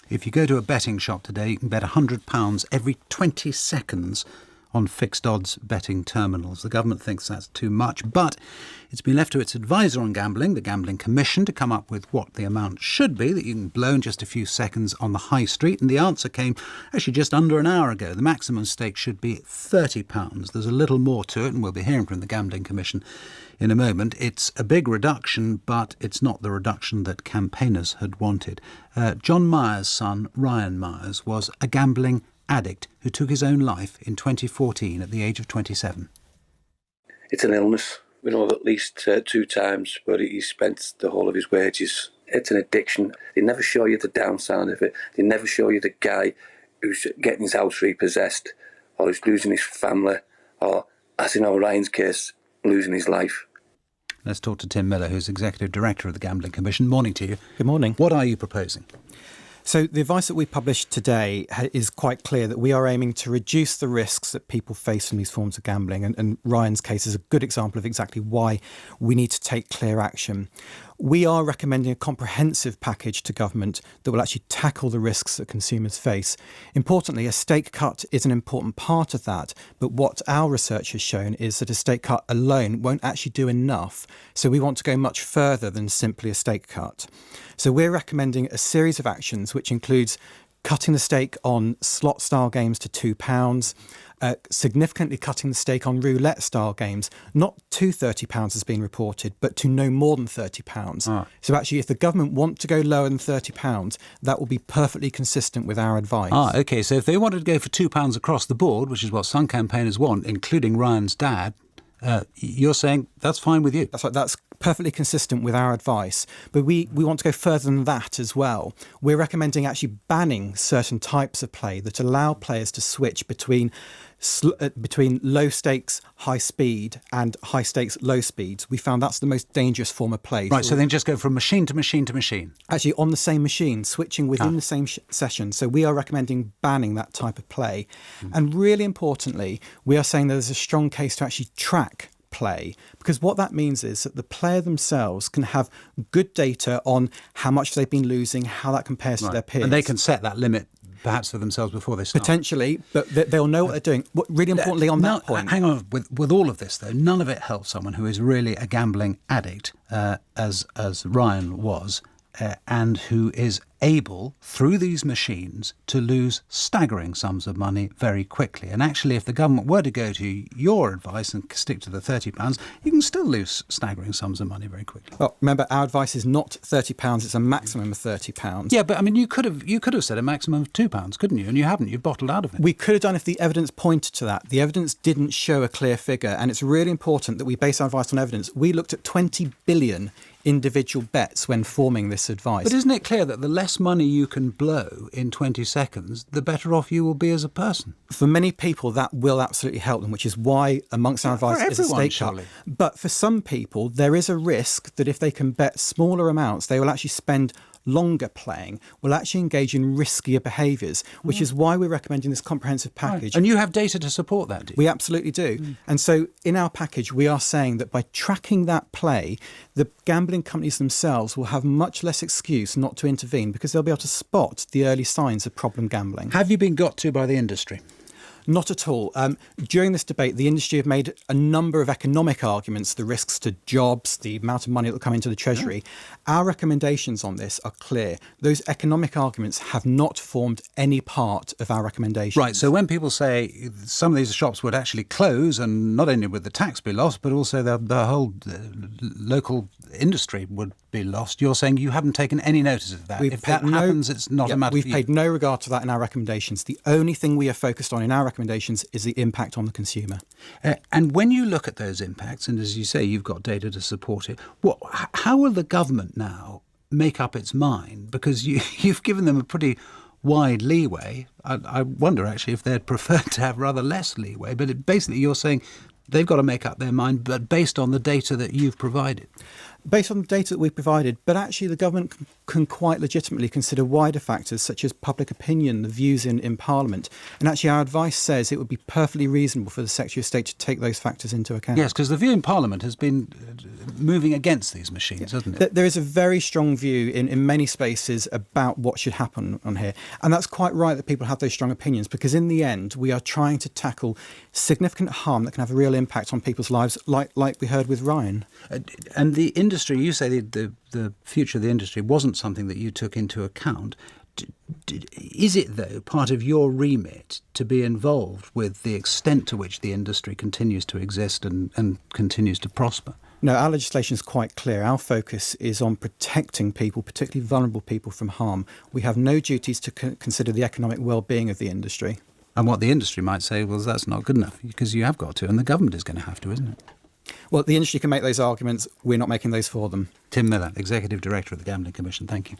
If you go to a betting shop today, you can bet £100 every 20 seconds on fixed odds betting terminals. The government thinks that's too much, but it's been left to its advisor on gambling, the Gambling Commission, to come up with what the amount should be that you can blow in just a few seconds on the high street. And the answer came actually just under an hour ago. The maximum stake should be £30. There's a little more to it, and we'll be hearing from the Gambling Commission in a moment. It's a big reduction, but it's not the reduction that campaigners had wanted. John Myers' son, Ryan Myers, was a gambling addict who took his own life in 2014 at the age of 27. It's an illness. We know of at least 2 times where he spent the whole of his wages. It's an addiction. They never show you the downside of it. They never show you the guy who's getting his house repossessed, or who's losing his family, or, as in Ryan's case, losing his life. Let's talk to Tim Miller, who's Executive Director of the Gambling Commission. Morning to you. Good morning. What are you proposing? So the advice that we published today is quite clear that we are aiming to reduce the risks that people face from these forms of gambling. And Ryan's case is a good example of exactly why we need to take clear action. We are recommending a comprehensive package to government that will actually tackle the risks that consumers face. Importantly, a stake cut is an important part of that. But what our research has shown is that a stake cut alone won't actually do enough. So we want to go much further than simply a stake cut. So we're recommending a series of actions, which includes cutting the stake on slot-style games to £2, significantly cutting the stake on roulette-style games, not to £30 has been reported, but to no more than £30. So actually, if the government want to go lower than £30, that will be perfectly consistent with our advice. OK, so if they wanted to go for £2 across the board, which is what some campaigners want, including Ryan's dad, you're saying that's fine with you? That's right, that's perfectly consistent with our advice. But we want to go further than that as well. We're recommending actually banning certain types of play that allow players to switch between low stakes, high speed and high stakes, low speeds. We found that's the most dangerous form of play. Right, so then just go from machine to machine to machine. Actually, on the same machine, switching within the same session. So we are recommending banning that type of play. And really importantly, we are saying there's a strong case to actually track play, because what that means is that the player themselves can have good data on how much they've been losing, how that compares to their peers. And they can set that limit perhaps for themselves before they start. Potentially, but they'll know what they're doing. Really importantly on that point. Hang on, with all of this though, none of it helps someone who is really a gambling addict, as Ryan was, and who is able, through these machines, to lose staggering sums of money very quickly. And actually, if the government were to go to your advice and stick to the £30, you can still lose staggering sums of money very quickly. Well, remember, our advice is not £30, it's a maximum of £30. Yeah, but I mean, you could have said a maximum of £2, couldn't you? And you haven't. You've bottled out of it. We could have done if the evidence pointed to that. The evidence didn't show a clear figure, and it's really important that we base our advice on evidence. We looked at 20 billion individual bets when forming this advice. But isn't it clear that the less money you can blow in 20 seconds, the better off you will be as a person? For many people, that will absolutely help them, which is why amongst our advice is a stake cut. But for some people, there is a risk that if they can bet smaller amounts, they will actually spend longer playing, will actually engage in riskier behaviours, which is why we're recommending this comprehensive package. Right. And you have data to support that, do you? We absolutely do. And so in our package, we are saying that by tracking that play, the gambling companies themselves will have much less excuse not to intervene because they'll be able to spot the early signs of problem gambling. Have you been got to by the industry? Not at all. During this debate, the industry have made a number of economic arguments, the risks to jobs, the amount of money that will come into the Treasury. Our recommendations on this are clear. Those economic arguments have not formed any part of our recommendations. Right, so when people say some of these shops would actually close, and not only would the tax be lost, but also the whole local industry would be lost, you're saying you haven't taken any notice of that. If that happens, it's not a matter We've for you. paid no regard to that in our recommendations. The only thing we are focused on in our recommendations is the impact on the consumer. And when you look at those impacts, and as you say, you've got data to support it, how will the government now make up its mind? Because you've given them a pretty wide leeway. I wonder, actually, if they'd prefer to have rather less leeway. But basically, you're saying they've got to make up their mind, but based on the data that you've provided. Based on the data that we've provided, but actually the government can quite legitimately consider wider factors such as public opinion, the views in Parliament. And actually our advice says it would be perfectly reasonable for the Secretary of State to take those factors into account. Yes, because the view in Parliament has been moving against these machines, hasn't it? There is a very strong view in many spaces about what should happen on here. And that's quite right that people have those strong opinions, because in the end, we are trying to tackle significant harm that can have a real impact on people's lives, like we heard with Ryan. And the industry, you say the future of the industry wasn't something that you took into account. Is it, though, part of your remit to be involved with the extent to which the industry continues to exist and continues to prosper? No, our legislation is quite clear. Our focus is on protecting people, particularly vulnerable people, from harm. We have no duties to consider the economic well-being of the industry. And what the industry might say, well, that's not good enough, because you have got to, and the government is going to have to, isn't it? Well, the industry can make those arguments. We're not making those for them. Tim Miller, Executive Director of the Gambling Commission, thank you.